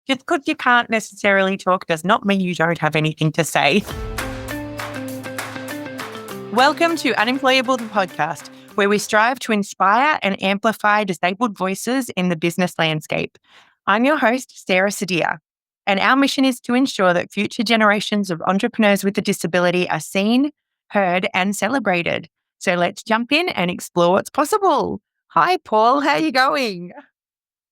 Just because you can't necessarily talk does not mean you don't have anything to say. Welcome to Unemployable, the podcast, where we strive to inspire and amplify disabled voices in the business landscape. I'm your host, Sarah Sadia, and our mission is to ensure that future generations of entrepreneurs with a disability are seen, heard, and celebrated. So let's jump in and explore what's possible. Hi, Paul. How are you going?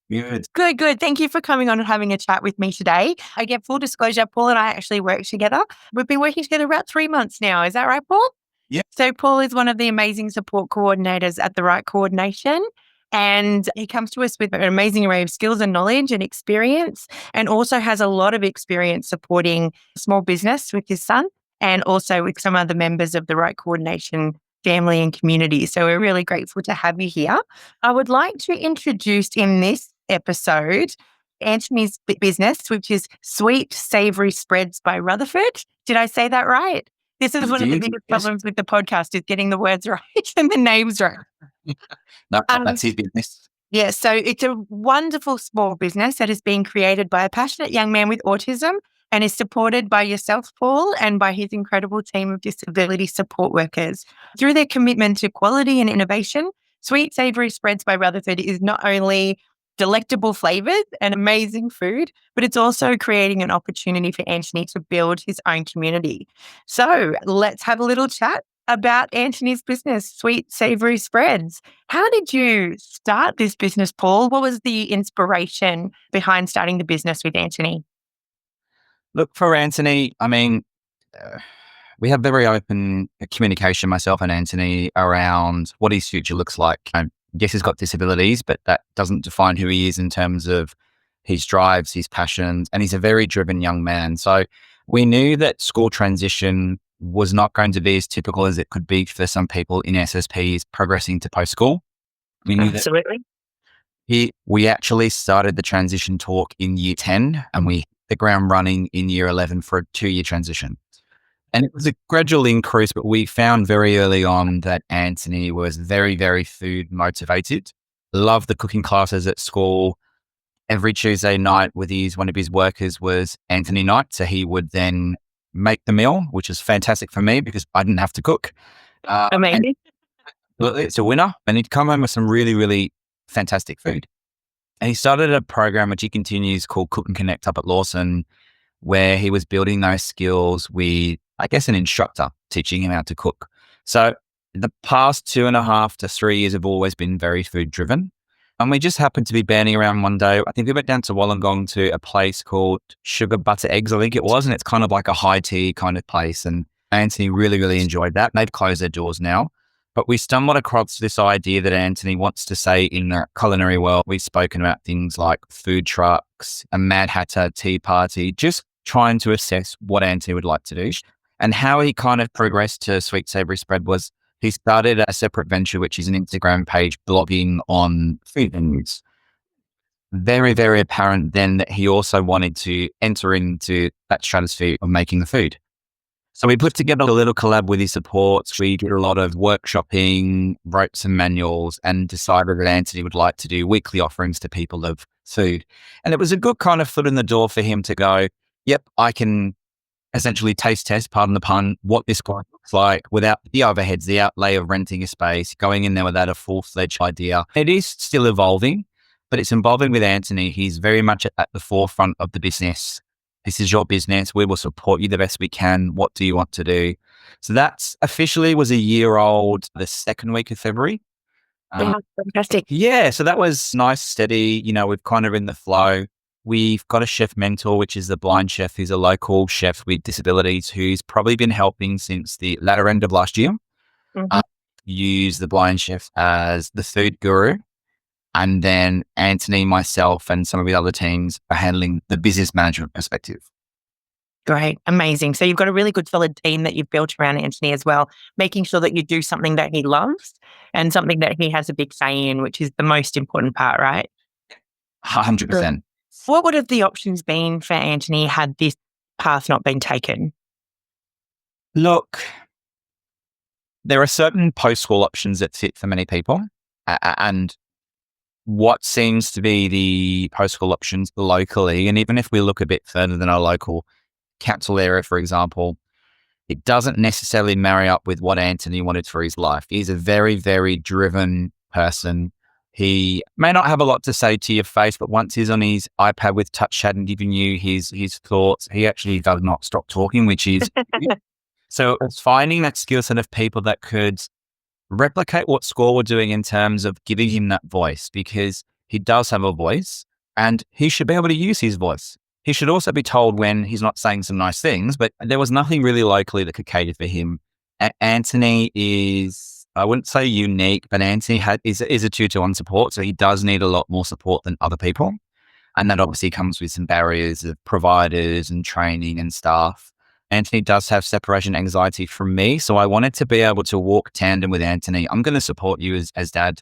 Good. Good. Thank you for coming on and having a chat with me today. Again, full disclosure, Paul and I actually work together. We've been working together about 3 months now. Is that right, Paul? Yeah. So Paul is one of the amazing support coordinators at The Right Coordination. And he comes to us with an amazing array of skills and knowledge and experience, and also has a lot of experience supporting small business with his son and also with some other members of The Right Coordination family and community. So we're really grateful to have you here. I would like to introduce in this episode Antony's business, which is Sweet Savoury Spreads by Rutherford. Did I say that right? This is one of the biggest problems with the podcast, is getting the words right and the names right. No, that's his business. Yeah, so it's a wonderful small business that is being created by a passionate young man with autism and is supported by yourself, Paul, and by his incredible team of disability support workers. Through their commitment to quality and innovation, Sweet Savoury Spreads by Rutherford is not only delectable flavors and amazing food, but it's also creating an opportunity for Antony to build his own community. So let's have a little chat about Antony's business, Sweet Savoury Spreads. How did you start this business, Paul? What was the inspiration behind starting the business with Antony? Look, for Antony, we have very open communication, myself and Antony, around what his future looks like. Yes, he's got disabilities, but that doesn't define who he is in terms of his drives, his passions, and he's a very driven young man. So we knew that school transition was not going to be as typical as it could be for some people in SSPs progressing to post-school. We knew Absolutely. we actually started the transition talk in year 10 and we hit the ground running in year 11 for a 2-year transition. And it was a gradual increase, but we found very early on that Antony was very, very food motivated. Loved the cooking classes at school. Every Tuesday night with one of his workers was Antony night. So he would then make the meal, which is fantastic for me because I didn't have to cook. Amazing. It's a winner. And he'd come home with some really, really fantastic food. And he started a program which he continues called Cook and Connect up at Lawson, where he was building those skills with, I guess, an instructor teaching him how to cook. So the past 2.5 to 3 years have always been very food driven. And we just happened to be banding around one day. I think we went down to Wollongong to a place called Sugar Butter Eggs, I think it was. And it's kind of like a high tea kind of place. And Antony really, really enjoyed that. They've closed their doors now. But we stumbled across this idea that Antony wants to say in the culinary world. We've spoken about things like food trucks, a Mad Hatter tea party, just trying to assess what Antony would like to do. And how he kind of progressed to Sweet Savoury Spread was he started a separate venture, which is an Instagram page blogging on food menus. Very, very apparent then that he also wanted to enter into that stratosphere of making the food. So we put together a little collab with his supports. We did a lot of workshopping, wrote some manuals, and decided that Antony would like to do weekly offerings to people of food. And it was a good kind of foot in the door for him to go, yep, I can essentially taste test, pardon the pun, what this guy looks like without the overheads, the outlay of renting a space, going in there without a full-fledged idea. It is still evolving, but it's evolving with Antony. He's very much at the forefront of the business. This is your business. We will support you the best we can. What do you want to do? So that's officially was a year old, the second week of February. Fantastic. Yeah. So that was nice, steady. We've kind of in the flow. We've got a chef mentor, which is the blind chef, who's a local chef with disabilities, who's probably been helping since the latter end of last year. Mm-hmm. Use the blind chef as the food guru. And then Antony, myself, and some of the other teams are handling the business management perspective. Great. Amazing. So you've got a really good solid team that you've built around Antony as well, making sure that you do something that he loves and something that he has a big say in, which is the most important part, right? 100%. What would have the options been for Antony had this path not been taken? Look, there are certain post-school options that fit for many people. And what seems to be the post-school options locally, and even if we look a bit further than our local council area, for example, it doesn't necessarily marry up with what Antony wanted for his life. He's a very, very driven person. He may not have a lot to say to your face, but once he's on his iPad with touch chat and giving you his thoughts, he actually does not stop talking, which is so it's finding that skill set of people that could replicate what Score were doing in terms of giving him that voice, because he does have a voice and he should be able to use his voice. He should also be told when he's not saying some nice things, but there was nothing really locally that could cater for him. Antony is, I wouldn't say unique, but Antony is a 2-to-1 support. So he does need a lot more support than other people. And that obviously comes with some barriers of providers and training and staff. Antony does have separation anxiety from me. So I wanted to be able to walk tandem with Antony. I'm going to support you as dad,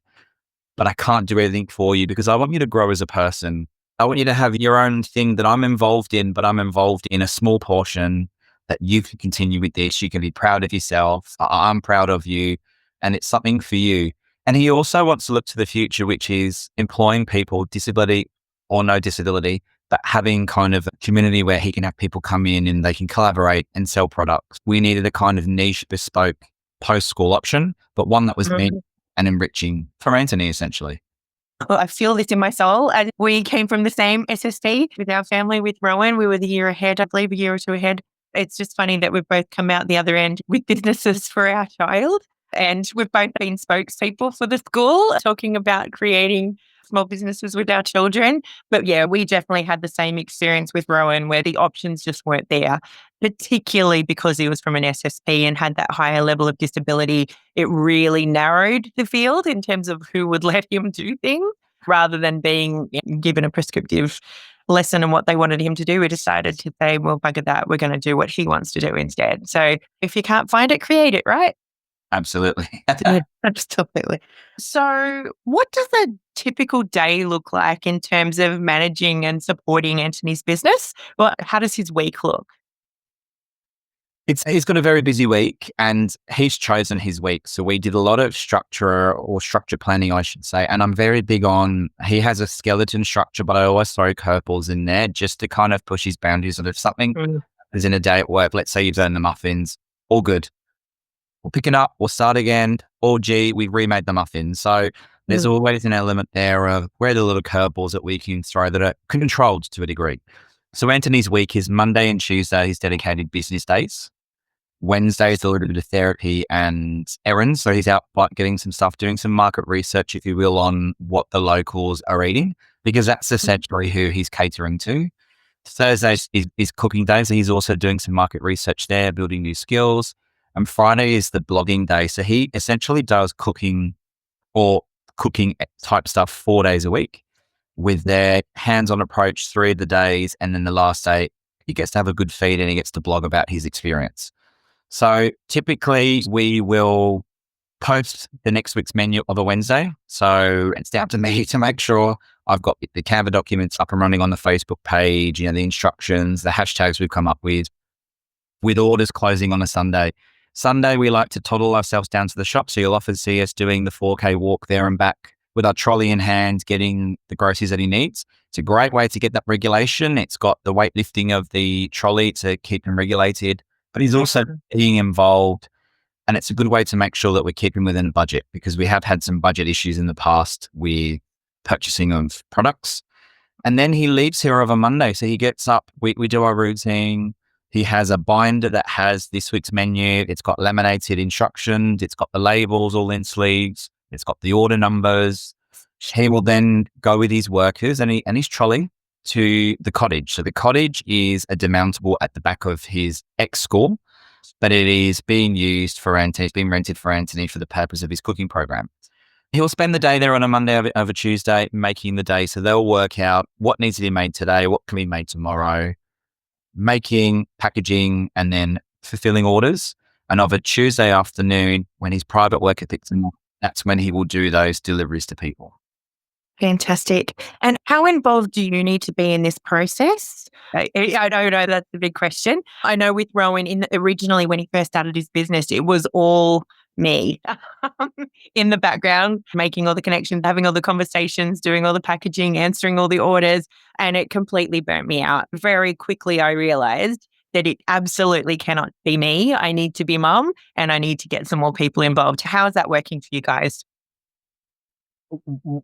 but I can't do anything for you because I want you to grow as a person. I want you to have your own thing that I'm involved in, but I'm involved in a small portion that you can continue with this. You can be proud of yourself. I'm proud of you. And it's something for you. And he also wants to look to the future, which is employing people, disability or no disability, but having kind of a community where he can have people come in and they can collaborate and sell products. We needed a kind of niche, bespoke post-school option, but one that was neat and enriching for Antony, essentially. Well, I feel this in my soul. And we came from the same SSP with our family, with Rowan. We were the year ahead, I believe, a year or two ahead. It's just funny that we've both come out the other end with businesses for our child. And we've both been spokespeople for the school, talking about creating small businesses with our children. But yeah, we definitely had the same experience with Rowan where the options just weren't there, particularly because he was from an SSP and had that higher level of disability. It really narrowed the field in terms of who would let him do things rather than being given a prescriptive lesson on what they wanted him to do. We decided to say, well, bugger that. We're going to do what he wants to do instead. So if you can't find it, create it, right? Absolutely. Absolutely. So what does a typical day look like in terms of managing and supporting Antony's business? Well, how does his week look? He's got a very busy week and he's chosen his week. So we did a lot of structure planning, I should say. And I'm very big on, he has a skeleton structure, but I always throw curveballs in there just to kind of push his boundaries. And if something is in a day at work, let's say you've done the muffins, all good. We'll pick it up, we'll start again. Or gee, we remade the muffins. So there's always an element there of where are the little curveballs that we can throw that are controlled to a degree. So Antony's week is Monday and Tuesday, his dedicated business days. Wednesday is a little bit of therapy and errands. So he's out getting some stuff, doing some market research, if you will, on what the locals are eating, because that's essentially who he's catering to. Thursday is cooking day. So he's also doing some market research there, building new skills. And Friday is the blogging day. So he essentially does cooking type stuff 4 days a week with their hands-on approach 3 of the days. And then the last day, he gets to have a good feed and he gets to blog about his experience. So typically we will post the next week's menu of a Wednesday. So it's down to me to make sure I've got the Canva documents up and running on the Facebook page, the instructions, the hashtags we've come up with orders closing on a Sunday. Sunday, we like to toddle ourselves down to the shop. So you'll often see us doing the 4K walk there and back with our trolley in hand, getting the groceries that he needs. It's a great way to get that regulation. It's got the weightlifting of the trolley to keep him regulated, but he's also being involved. And it's a good way to make sure that we're keeping within budget, because we have had some budget issues in the past with purchasing of products. And then he leaves here over Monday. So he gets up, we do our routine. He has a binder that has this week's menu. It's got laminated instructions. It's got the labels all in sleeves. It's got the order numbers. He will then go with his workers and his trolley to the cottage. So the cottage is a demountable at the back of his ex-school, but it is being used for Antony. It's being rented for Antony for the purpose of his cooking program. He'll spend the day there on a Monday over Tuesday making the day. So they'll work out what needs to be made today, what can be made tomorrow, making, packaging, and then fulfilling orders. And of a Tuesday afternoon, when his private worker picks him up, that's when he will do those deliveries to people. Fantastic. And how involved do you need to be in this process? I don't know, that's the big question. I know with Rowan, originally when he first started his business, it was all me in the background, making all the connections, having all the conversations, doing all the packaging, answering all the orders. And it completely burnt me out. Very quickly, I realized that it absolutely cannot be me. I need to be mum and I need to get some more people involved. How is that working for you guys?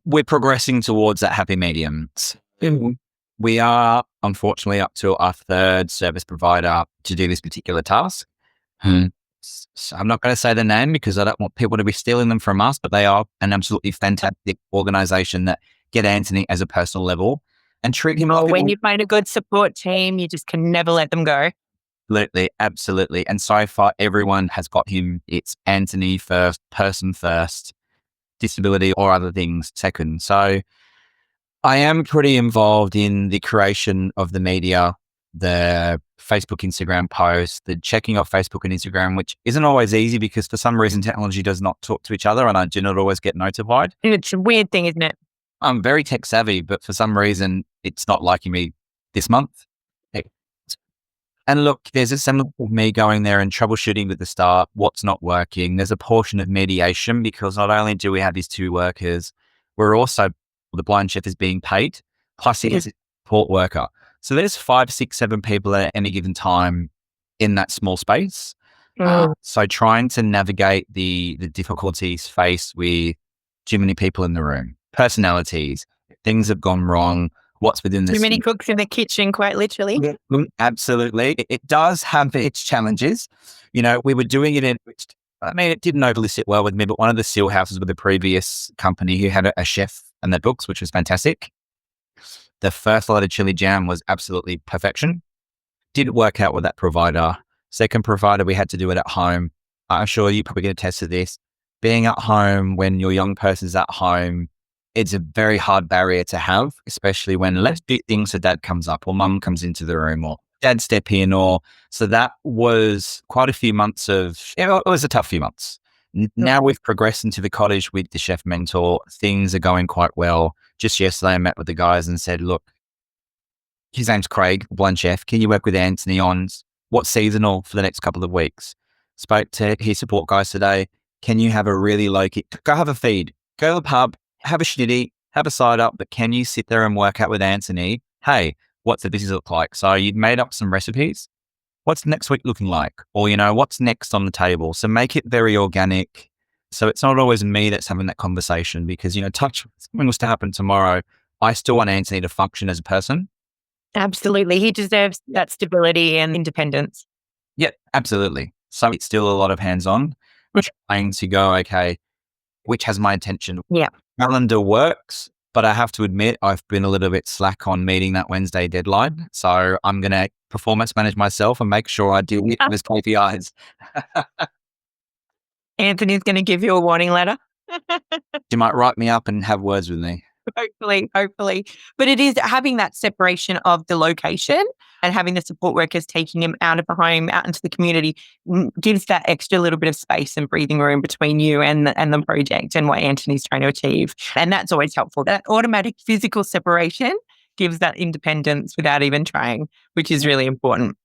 We're progressing towards that happy medium. We are unfortunately up to our third service provider to do this particular task. Hmm. So I'm not going to say the name because I don't want people to be stealing them from us, but they are an absolutely fantastic organization that get Antony as a personal level and treat him like When you find a good support team, you just can never let them go. absolutely, absolutely. And so far, everyone has got him. It's Antony first, person first, disability or other things second. So I am pretty involved in the creation of the media, the Facebook, Instagram posts, the checking of Facebook and Instagram, which isn't always easy because for some reason technology does not talk to each other and I do not always get notified. It's a weird thing, isn't it? I'm very tech savvy, but for some reason it's not liking me this month. And look, there's a semblance of me going there and troubleshooting with the start, what's not working. There's a portion of mediation because not only do we have these two workers, we're also, the blind chef is being paid, plus he has a support worker. So there's 5, 6, 7 people at any given time in that small space. So trying to navigate the difficulties faced with too many people in the room, personalities, things have gone wrong, what's within the Too many cooks in the kitchen, quite literally. Absolutely. It does have its challenges. You know, we were doing it it didn't overly sit well with me, but one of the seal houses with the previous company who had a chef and their books, which was fantastic. The first lot of chili jam was absolutely perfection. Didn't work out with that provider. Second provider, we had to do it at home. I'm sure you probably get a test of this. Being at home when your young person's at home, it's a very hard barrier to have, especially when let's do things so dad comes up or mum comes into the room or dad step in so that was quite a few months it was a tough few months. Now we've progressed into the cottage with the chef mentor. Things are going quite well. Just yesterday I met with the guys and said, look, his name's Craig, blind chef. Can you work with Antony on what's seasonal for the next couple of weeks? Spoke to his support guys today. Can you have a really low key, go have a feed, go to the pub, have a schnitty, have a side up, but can you sit there and work out with Antony? Hey, what's the business look like? So you've made up some recipes. What's next week looking like? Or, what's next on the table? So make it very organic. So it's not always me that's having that conversation because, something was to happen tomorrow. I still want Antony to function as a person. Absolutely. He deserves that stability and independence. Yeah, absolutely. So it's still a lot of hands-on, trying to go, okay, which has my attention. Yeah. Calendar works, but I have to admit I've been a little bit slack on meeting that Wednesday deadline. So I'm going to performance manage myself and make sure I do hit those KPIs. Anthony's going to give you a warning letter. You might write me up and have words with me. Hopefully. But it is having that separation of the location and having the support workers taking him out of the home, out into the community, gives that extra little bit of space and breathing room between you and the project and what Antony's trying to achieve. And that's always helpful. That automatic physical separation gives that independence without even trying, which is really important.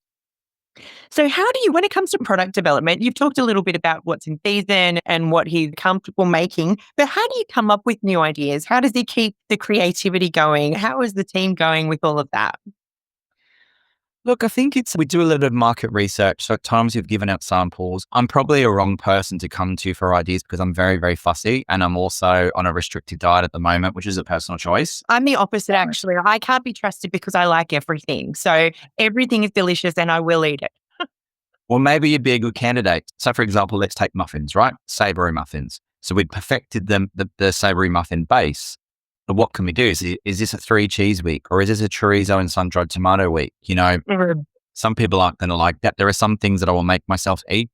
So how do you, when it comes to product development, you've talked a little bit about what's in season and what he's comfortable making, but how do you come up with new ideas? How does he keep the creativity going? How is the team going with all of that? Look, I think we do a little bit of market research. So at times we've given out samples. I'm probably a wrong person to come to for ideas because I'm very, very fussy. And I'm also on a restricted diet at the moment, which is a personal choice. I'm the opposite, actually. I can't be trusted because I like everything. So everything is delicious and I will eat it. Well, maybe you'd be a good candidate. So for example, let's take muffins, right? Savoury muffins. So we'd perfected the savoury muffin base. But what can we do? Is this a 3 cheese week or is this a chorizo and sun-dried tomato week? Some people aren't going to like that. There are some things that I will make myself eat.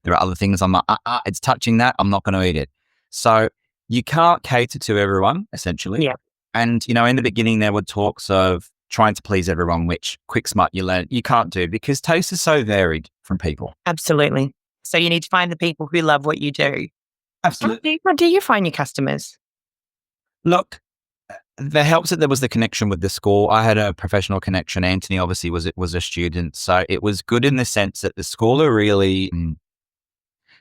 There are other things I'm like, it's touching that. I'm not going to eat it. So you can't cater to everyone, essentially. Yeah. And, in the beginning, there were talks of trying to please everyone, which quick smart you learn you can't do because taste is so varied from people. Absolutely. So you need to find the people who love what you do. Absolutely. How do you find your customers? Look, that helps that there was the connection with the school. I had a professional connection. Antony obviously was a student. So it was good in the sense that the school are really,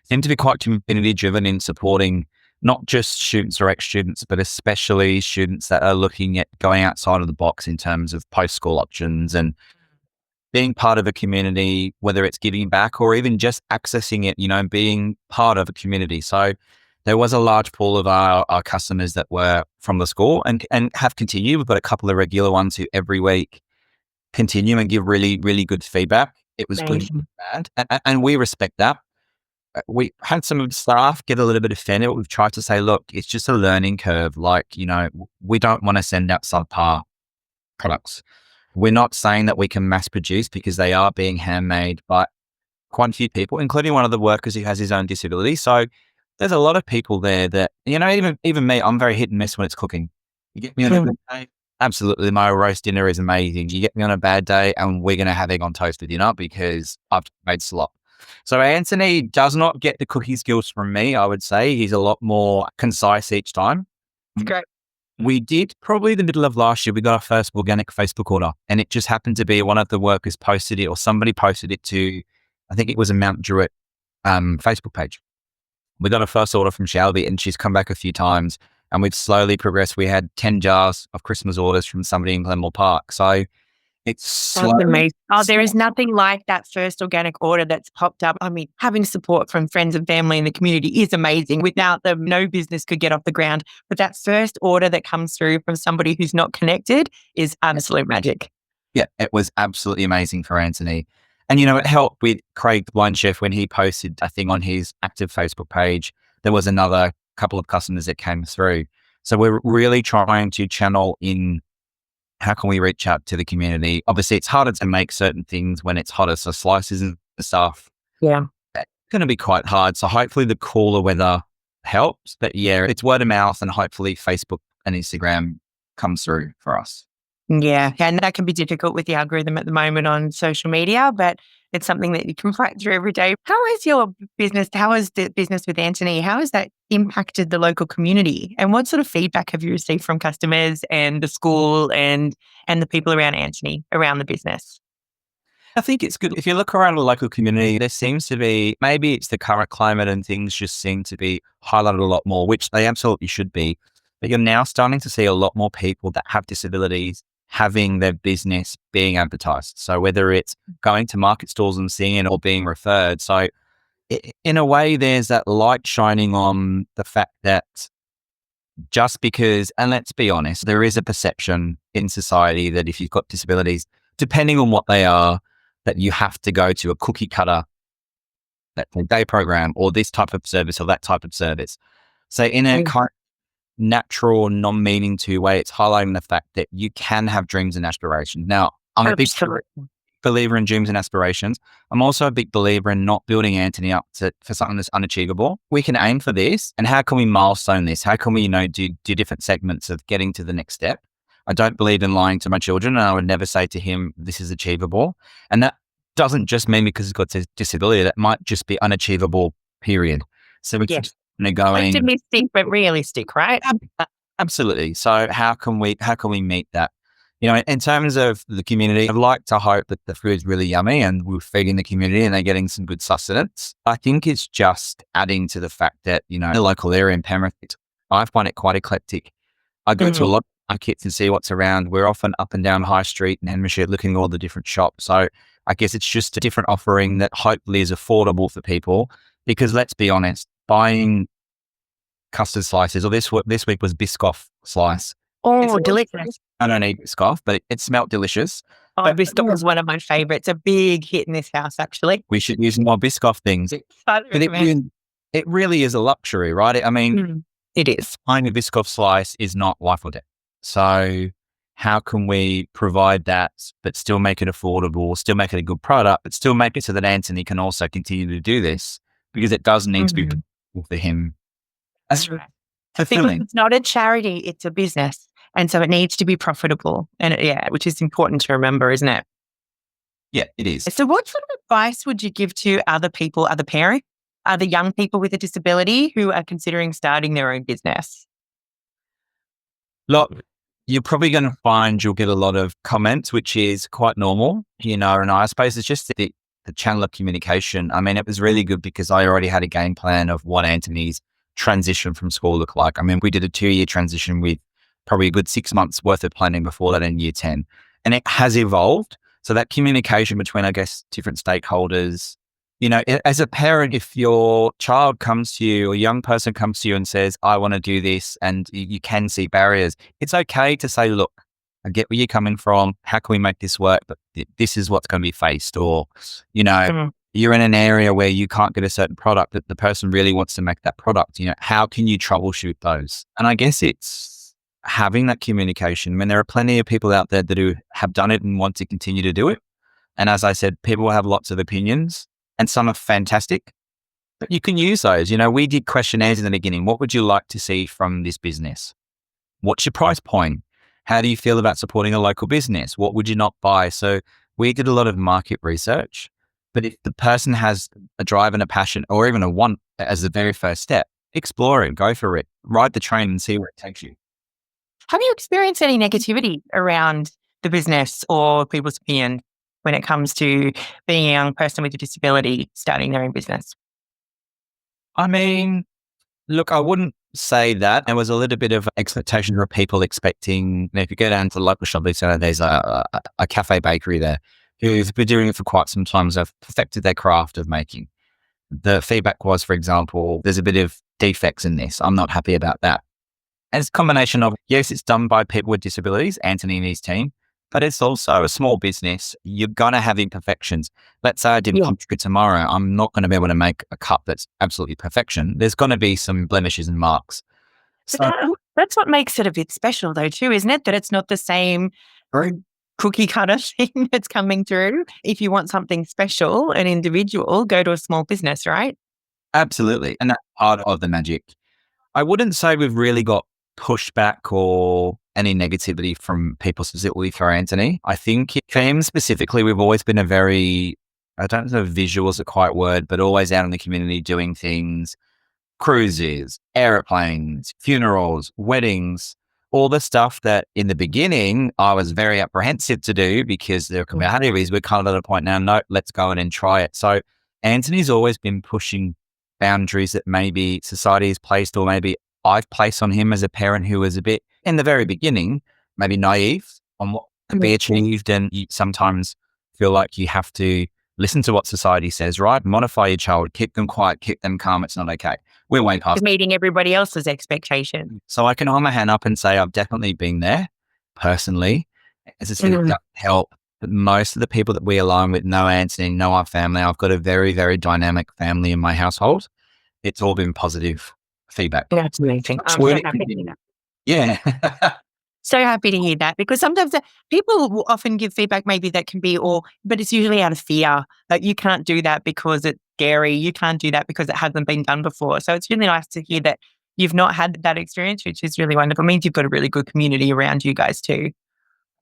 seem to be quite community driven in supporting not just students or ex-students, but especially students that are looking at going outside of the box in terms of post-school options and being part of a community, whether it's giving back or even just accessing it, being part of a community. So there was a large pool of our customers that were from the school and have continued. We've got a couple of regular ones who every week continue and give really, really good feedback. It was good and bad. And we respect that. We had some of the staff get a little bit offended. We've tried to say, look, it's just a learning curve. Like, we don't want to send out subpar products. We're not saying that we can mass produce because they are being handmade by quite a few people, including one of the workers who has his own disability. So there's a lot of people there that, even me, I'm very hit and miss when it's cooking. You get me on a good day, absolutely. My roast dinner is amazing. You get me on a bad day and we're going to have egg on toast for dinner because I've made slop. So Antony does not get the cooking skills from me, I would say. He's a lot more concise each time. Great. We did probably the middle of last year, we got our first organic Facebook order, and it just happened to be one of the workers posted it, or somebody posted it to, I think it was a Mount Druitt Facebook page. We got a first order from Shelby and she's come back a few times and we've slowly progressed. We had 10 jars of Christmas orders from somebody in Glenmore Park. So it's slow. That's amazing. Oh, there is nothing like that first organic order that's popped up. I mean, having support from friends and family in the community is amazing. Without them, no business could get off the ground. But that first order that comes through from somebody who's not connected is absolute magic. Yeah, it was absolutely amazing for Antony. And, it helped with Craig, the blind chef, when he posted a thing on his active Facebook page. There was another couple of customers that came through. So we're really trying to channel in how can we reach out to the community. Obviously, it's harder to make certain things when it's hotter. So slices and stuff. Yeah. It's going to be quite hard. So hopefully the cooler weather helps. But yeah, it's word of mouth and hopefully Facebook and Instagram comes through for us. Yeah, and that can be difficult with the algorithm at the moment on social media, but it's something that you can fight through every day. How has the business with Antony, how has that impacted the local community? And what sort of feedback have you received from customers and the school and the people around Antony, around the business? I think it's good. If you look around the local community, there seems to be, maybe it's the current climate and things just seem to be highlighted a lot more, which they absolutely should be. But you're now starting to see a lot more people that have disabilities having their business being advertised. So whether it's going to market stalls and seeing it or being referred. So in a way, there's that light shining on the fact that just because, and let's be honest, there is a perception in society that if you've got disabilities, depending on what they are, that you have to go to a cookie cutter day program or this type of service or that type of service. So in a kind of natural, non-meaning to way, it's highlighting the fact that you can have dreams and aspirations. Now, I'm a big believer in dreams and aspirations. I'm also a big believer in not building Antony up for something that's unachievable. We can aim for this, and how can we milestone this? How can we, do different segments of getting to the next step? I don't believe in lying to my children, and I would never say to him, this is achievable. And that doesn't just mean because he's got a disability, that might just be unachievable, period. So we keep going optimistic but realistic, right? Absolutely. So how can we meet that? In terms of the community, I'd like to hope that the food's really yummy and we're feeding the community and they're getting some good sustenance. I think it's just adding to the fact that, the local area in Penrith, I find it quite eclectic. I go to a lot of markets and see what's around. We're often up and down High Street and Henry Street looking at all the different shops. So I guess it's just a different offering that hopefully is affordable for people, because let's be honest, buying custard slices, or this week was Biscoff slice. Oh, delicious. I don't eat Biscoff, but it smelled delicious. Oh, Biscoff was one of my favorites. A big hit in this house, actually. We should use more Biscoff things. But it really is a luxury, right? It is. Buying a Biscoff slice is not life or death. So how can we provide that, but still make it affordable, still make it a good product, but still make it so that Antony can also continue to do this, because it does need to be for him. That's right. It's not a charity, it's a business. And so it needs to be profitable. And which is important to remember, isn't it? Yeah, it is. So what sort of advice would you give to other people, other parents, other young people with a disability who are considering starting their own business? Look, you're probably going to find you'll get a lot of comments, which is quite normal, and I suppose it's just the the channel of communication, I mean, it was really good because I already had a game plan of what Antony's transition from school looked like. I mean, we did a 2-year transition with probably a good 6 months worth of planning before that in year 10. And it has evolved. So that communication between, I guess, different stakeholders, as a parent, if your child comes to you or a young person comes to you and says, I want to do this, and you can see barriers, it's okay to say, look, I get where you're coming from. How can we make this work? But this is what's going to be faced. Or, you're in an area where you can't get a certain product, but the person really wants to make that product. How can you troubleshoot those? And I guess it's having that communication. I mean, there are plenty of people out there that have done it and want to continue to do it. And as I said, people will have lots of opinions and some are fantastic, but you can use those. We did questionnaires in the beginning. What would you like to see from this business? What's your price point? How do you feel about supporting a local business? What would you not buy? So we did a lot of market research, but if the person has a drive and a passion or even a want as the very first step, explore it, go for it, ride the train and see where it takes you. Have you experienced any negativity around the business or people's opinion when it comes to being a young person with a disability starting their own business? I mean, look, I wouldn't say that. There was a little bit of expectation of people expecting, if you go down to the local shopping centre, there's a cafe bakery there who's been doing it for quite some time. So they've perfected their craft of making. The feedback was, for example, there's a bit of defects in this. I'm not happy about that. And it's a combination of, yes, it's done by people with disabilities, Antony and his team, but it's also a small business. You're going to have imperfections. Let's say I did a tomorrow. I'm not going to be able to make a cup that's absolutely perfection. There's going to be some blemishes and marks. So that's what makes it a bit special though too, isn't it? That it's not the same cookie cutter thing that's coming through. If you want something special and individual, go to a small business, right? Absolutely. And that's part of the magic. I wouldn't say we've really got pushback or any negativity from people specifically for Antony. I think for him specifically, we've always been I don't know if visual is a quite word, but always out in the community doing things, cruises, airplanes, funerals, weddings, all the stuff that in the beginning I was very apprehensive to do because there are compatibilities. We're kind of at a point now, no, let's go in and try it. So Antony's always been pushing boundaries that maybe society has placed or maybe I've placed on him as a parent who was a bit, in the very beginning, maybe naive on what can be achieved. And you sometimes feel like you have to listen to what society says, right? Modify your child, keep them quiet, keep them calm. It's not okay. We're way past meeting everybody else's expectation. So I can hold my hand up and say I've definitely been there personally. As I said, it doesn't help. But most of the people that we align with know Antony, know our family. I've got a very, very dynamic family in my household. It's all been positive feedback. That's amazing. I'm so happy to hear that. Yeah. So happy to hear that because sometimes people will often give feedback maybe that can be but it's usually out of fear. Like you can't do that because it's scary. You can't do that because it hasn't been done before. So it's really nice to hear that you've not had that experience, which is really wonderful. It means you've got a really good community around you guys too,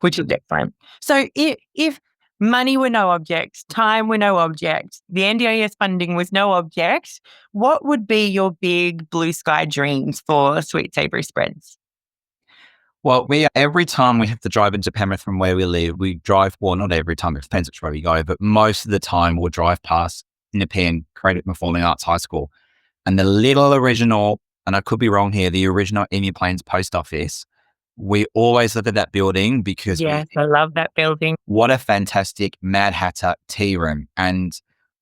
which is different. So if money were no object, time were no object, the NDIS funding was no object, what would be your big blue sky dreams for Sweet Savoury Spreads? Well, every time we have to drive into Penrith from where we live, we drive, well, not every time, it depends which way we go, but most of the time we'll drive past Nepean Creative Performing Arts High School. And the little original, and I could be wrong here, the original Emu Plains Post Office, we always look at that building because I love that building. What a fantastic Mad Hatter tea room. And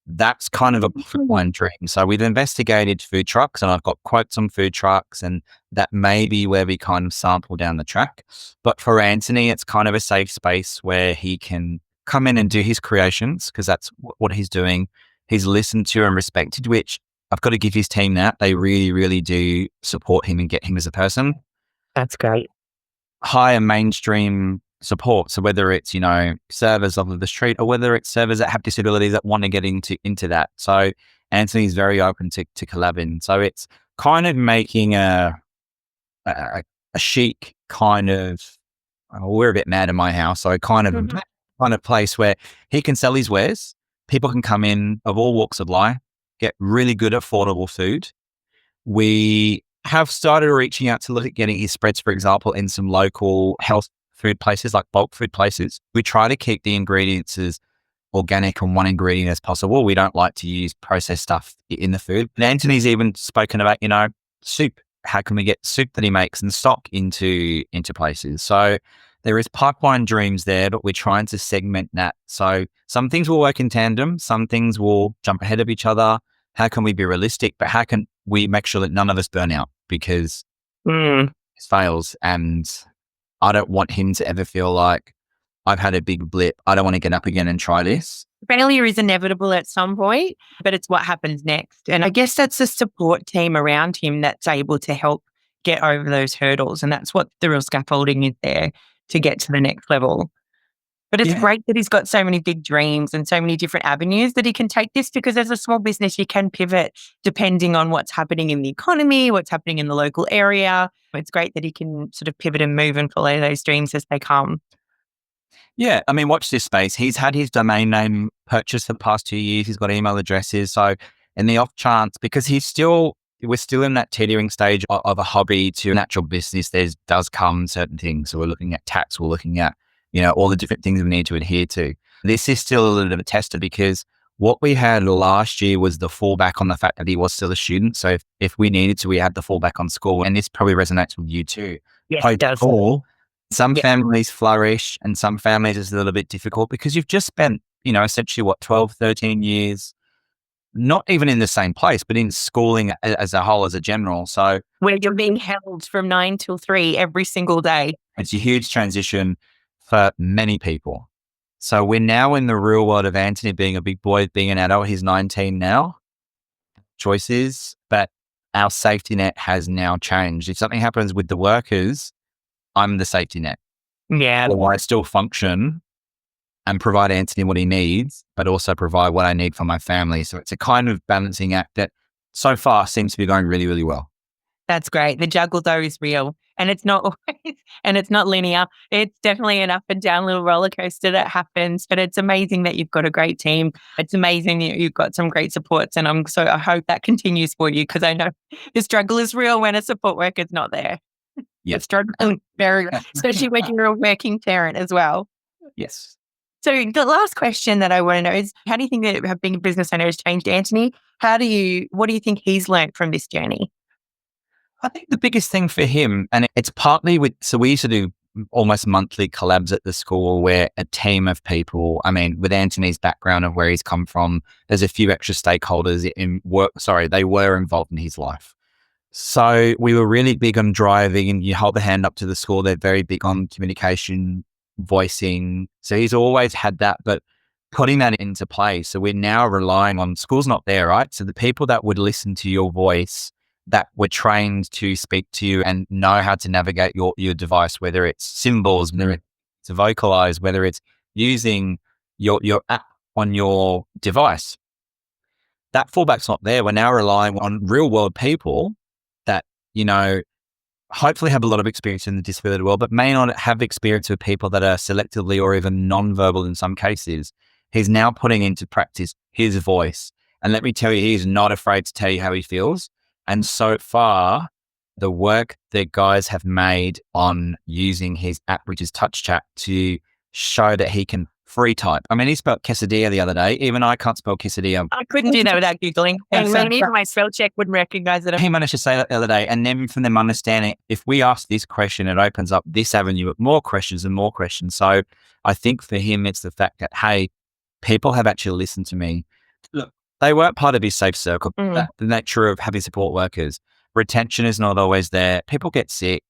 that's kind of a one dream. So we've investigated food trucks and I've got quotes on food trucks and that may be where we kind of sample down the track. But for Antony, it's kind of a safe space where he can come in and do his creations because that's what he's doing. He's listened to and respected, which I've got to give his team that. They really, really do support him and get him as a person. That's great. Higher mainstream support. So whether it's, servers off of the street or whether it's servers that have disabilities that want to get into that. So Antony's very open to collabing. So it's kind of making a chic kind of, we're a bit mad in my house. So kind of place where he can sell his wares. People can come in of all walks of life, get really good affordable food. We have started reaching out to look at getting his spreads, for example, in some local health food places like bulk food places. We try to keep the ingredients as organic and one ingredient as possible. We don't like to use processed stuff in the food. And Anthony's even spoken about, soup. How can we get soup that he makes and stock into places? So there is pipeline dreams there, but we're trying to segment that. So some things will work in tandem, some things will jump ahead of each other. How can we be realistic? But how can we make sure that none of us burn out because it fails? And I don't want him to ever feel like I've had a big blip. I don't want to get up again and try this. Failure is inevitable at some point, but it's what happens next. And I guess that's the support team around him that's able to help get over those hurdles. And that's what the real scaffolding is there to get to the next level. But it's great that he's got so many big dreams and so many different avenues that he can take this, because as a small business, you can pivot depending on what's happening in the economy, what's happening in the local area. It's great that he can sort of pivot and move and follow those dreams as they come. Yeah. I mean, watch this space. He's had his domain name purchased for the past 2 years. He's got email addresses. So in the off chance, because we're still in that teetering stage of a hobby to an actual business, there does come certain things. So we're looking at tax, we're looking at, all the different things we need to adhere to. This is still a little bit of a tester because what we had last year was the fallback on the fact that he was still a student. So if we needed to, we had the fallback on school. And this probably resonates with you too. Yes, it does. Some families flourish and some families is a little bit difficult because you've just spent, essentially 12, 13 years, not even in the same place, but in schooling as a whole, as a general. So where you're being held from 9 till 3 every single day. It's a huge transition for many people. So we're now in the real world of Antony being a big boy, being an adult. He's 19 now. Choices, but our safety net has now changed. If something happens with the workers, I'm the safety net. Yeah. Or I still function and provide Antony what he needs, but also provide what I need for my family. So it's a kind of balancing act that so far seems to be going really, really well. That's great. The juggle though is real, and it's not always, and it's not linear. It's definitely an up and down little roller coaster that happens, but it's amazing that you've got a great team. It's amazing that you've got some great supports, and I hope that continues for you, because I know the struggle is real when a support worker's not there. Yes. It's struggling very, especially when you're a working parent as well. Yes. So the last question that I want to know is, how do you think that being a business owner has changed Antony? What do you think he's learned from this journey? I think the biggest thing for him, and it's partly so we used to do almost monthly collabs at the school where a team of people, with Antony's background of where he's come from, there's a few extra stakeholders they were involved in his life. So we were really big on driving, and you hold the hand up to the school. They're very big on communication, voicing. So he's always had that, but putting that into place. So we're now relying on, school's not there, right? So the people that would listen to your voice, that were trained to speak to you and know how to navigate your device, whether it's symbols, whether it's to vocalize, whether it's using your app on your device. That fallback's not there. We're now relying on real world people that, hopefully have a lot of experience in the disability world, but may not have experience with people that are selectively or even non-verbal in some cases. He's now putting into practice his voice. And let me tell you, he's not afraid to tell you how he feels. And so far, the work that guys have made on using his app, which is Touch Chat, to show that he can free type. He spelled quesadilla the other day. Even I can't spell quesadilla. I couldn't do that without Googling. And even my spell check wouldn't recognize it. He managed to say that the other day. And then from them understanding, if we ask this question, it opens up this avenue of more questions and more questions. So I think for him, it's the fact that, hey, people have actually listened to me. Look, they weren't part of his safe circle. The nature of having support workers. Retention is not always there. People get sick.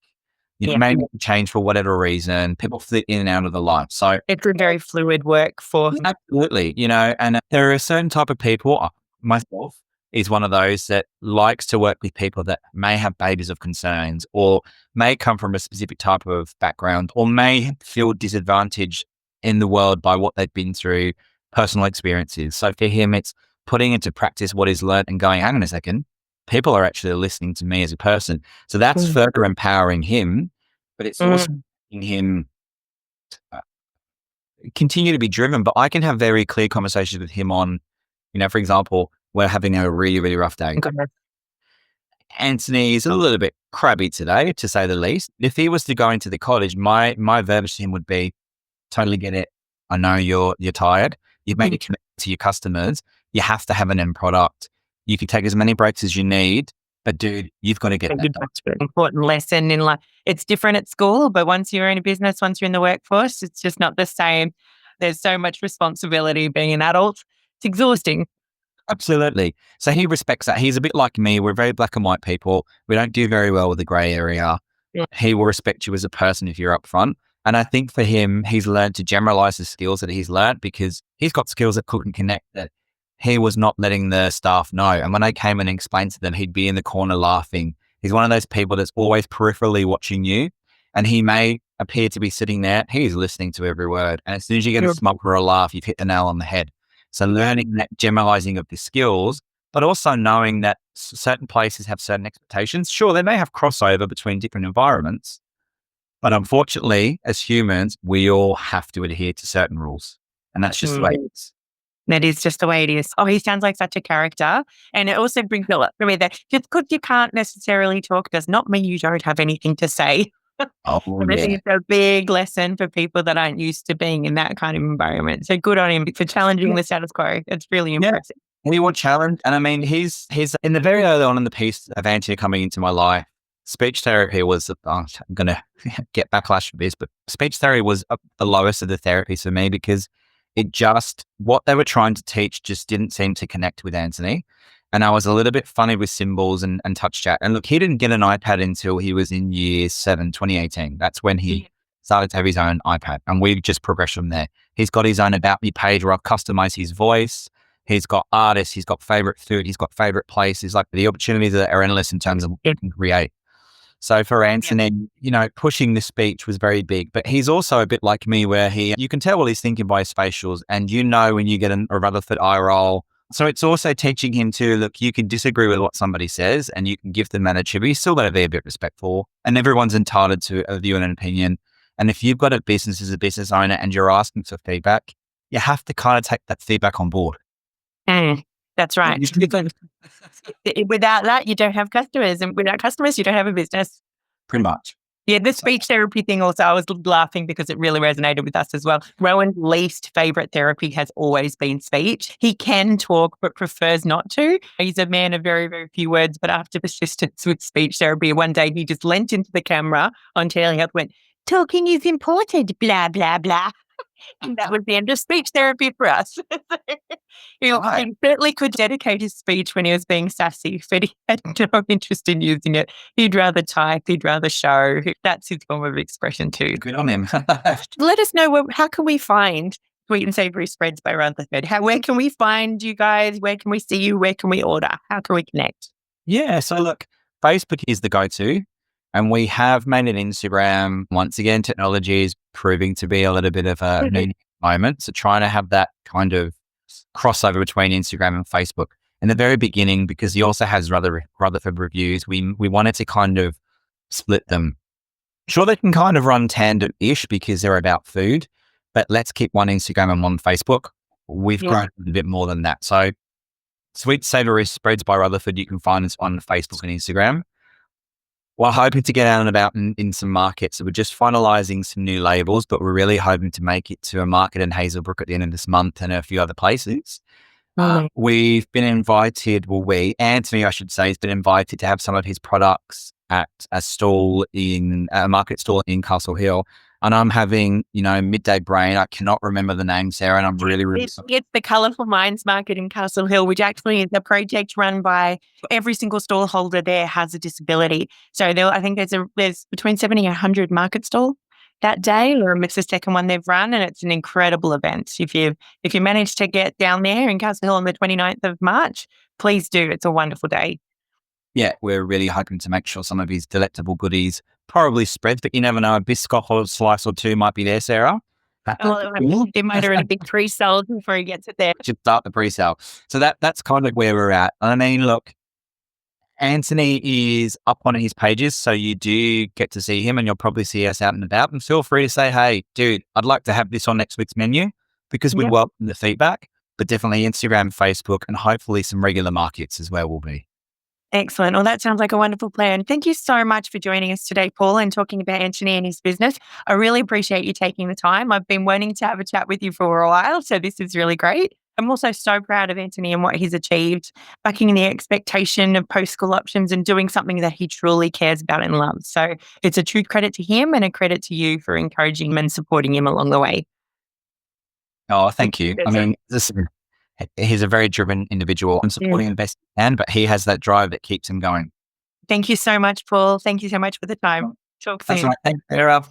Maybe change for whatever reason. People fit in and out of the life. So it's a very fluid workforce. Absolutely. And there are a certain type of people, myself is one of those, that likes to work with people that may have babies of concerns, or may come from a specific type of background, or may feel disadvantaged in the world by what they've been through, personal experiences. So for him, it's putting into practice what he's learned and going, hang on a second, people are actually listening to me as a person. So that's further empowering him, but it's also making him continue to be driven. But I can have very clear conversations with him on, for example, we're having a really, really rough day. Okay. Antony is a little bit crabby today, to say the least. If he was to go into the cottage, my verbiage to him would be, totally get it. I know you're tired. You've made it connect to your customers. You have to have an end product. You can take as many breaks as you need, but dude, you've got to get that done. That's an important lesson in life. It's different at school, but once you're in a business, once you're in the workforce, it's just not the same. There's so much responsibility being an adult. It's exhausting. Absolutely. So he respects that. He's a bit like me. We're very black and white people. We don't do very well with the grey area. Yeah. He will respect you as a person if you're upfront. And I think for him, he's learned to generalize the skills that he's learned because he's got skills that couldn't connect that he was not letting the staff know. And when I came and explained to them, he'd be in the corner laughing. He's one of those people that's always peripherally watching you. And he may appear to be sitting there. He's listening to every word. And as soon as you get a smile or a laugh, you've hit the nail on the head. So learning that generalizing of the skills, but also knowing that certain places have certain expectations. Sure, they may have crossover between different environments, but unfortunately, as humans, we all have to adhere to certain rules. And that's just the way it is. That is just the way it is. Oh, he sounds like such a character. And it also brings up for me that just because you can't necessarily talk does not mean you don't have anything to say. Oh, And I think it's a big lesson for people that aren't used to being in that kind of environment. So good on him for challenging the status quo. It's really impressive. Anyone challenge? And I mean, he's in the very early on in the piece of Antony coming into my life, speech therapy was, I'm going to get backlash for this, but speech therapy was the lowest of the therapies for me because what they were trying to teach just didn't seem to connect with Antony. And I was a little bit funny with symbols and touch chat. And look, he didn't get an iPad until he was in year 7, 2018. That's when he started to have his own iPad. And we just progressed from there. He's got his own About Me page where I've customized his voice. He's got artists. He's got favorite food. He's got favorite places. Like the opportunities are endless in terms of what you can create. So for Antony, pushing the speech was very big, but he's also a bit like me where you can tell what he's thinking by his facials and when you get a Rutherford eye roll. So it's also teaching him to, look, you can disagree with what somebody says and you can give them an attribute. You still got to be a bit respectful and everyone's entitled to a view and an opinion. And if you've got a business as a business owner and you're asking for feedback, you have to kind of take that feedback on board. That's right. Without that, you don't have customers. And without customers, you don't have a business. Pretty much. Yeah, the speech therapy thing also, I was laughing because it really resonated with us as well. Rowan's least favorite therapy has always been speech. He can talk, but prefers not to. He's a man of very, very few words, but after persistence with speech therapy, one day he just leant into the camera on telehealth, went, "Talking is important, blah, blah, blah." And that was the end of speech therapy for us. He certainly could dedicate his speech when he was being sassy, but he had no interest in using it. He'd rather type, he'd rather show. That's his form of expression too. Good on him. Let us know, how can we find Sweet and Savoury Spreads by Rutherford? Where can we find you guys? Where can we see you? Where can we order? How can we connect? Yeah, so look, Facebook is the go-to. And we have made an Instagram. Once again, technology is proving to be a little bit of a new moment. So trying to have that kind of crossover between Instagram and Facebook. In the very beginning, because he also has Rutherford reviews, we wanted to kind of split them. Sure, they can kind of run tandem-ish because they're about food, but let's keep one Instagram and one Facebook. We've grown a bit more than that. So Sweet Savoury Spreads by Rutherford, you can find us on Facebook and Instagram. We're hoping to get out and about in some markets. So we're just finalizing some new labels, but we're really hoping to make it to a market in Hazelbrook at the end of this month and a few other places. We've been invited, Antony, I should say, has been invited to have some of his products at a market stall in Castle Hill. And I'm having, midday brain. I cannot remember the name, Sarah, and I'm really sorry. It's the Colourful Minds Market in Castle Hill, which actually is a project run by every single stall holder there has a disability. So I think there's between 70 and 100 market stall that day, or it's the second one they've run, and it's an incredible event. If you manage to get down there in Castle Hill on the 29th of March, please do. It's a wonderful day. Yeah, we're really hoping to make sure some of his delectable goodies, probably spreads, but you never know, a biscuit or slice or two might be there, Sarah. Well, they might already be pre-sold before he gets it there. Just start the pre-sale. So that's kind of where we're at. I mean, look, Antony is up on his pages, so you do get to see him and you'll probably see us out and about. And feel free to say, hey, dude, I'd like to have this on next week's menu because we welcome the feedback, but definitely Instagram, Facebook, and hopefully some regular markets is where we'll be. Excellent. Well, that sounds like a wonderful plan. Thank you so much for joining us today, Paul, and talking about Antony and his business. I really appreciate you taking the time. I've been wanting to have a chat with you for a while, so this is really great. I'm also so proud of Antony and what he's achieved, backing the expectation of post-school options and doing something that he truly cares about and loves. So it's a true credit to him and a credit to you for encouraging him and supporting him along the way. Oh, thank you. I mean, he's a very driven individual. I'm supporting him the best he can, but he has that drive that keeps him going. Thank you so much, Paul. Thank you so much for the time. Talk soon. That's right. Thanks, Sarah.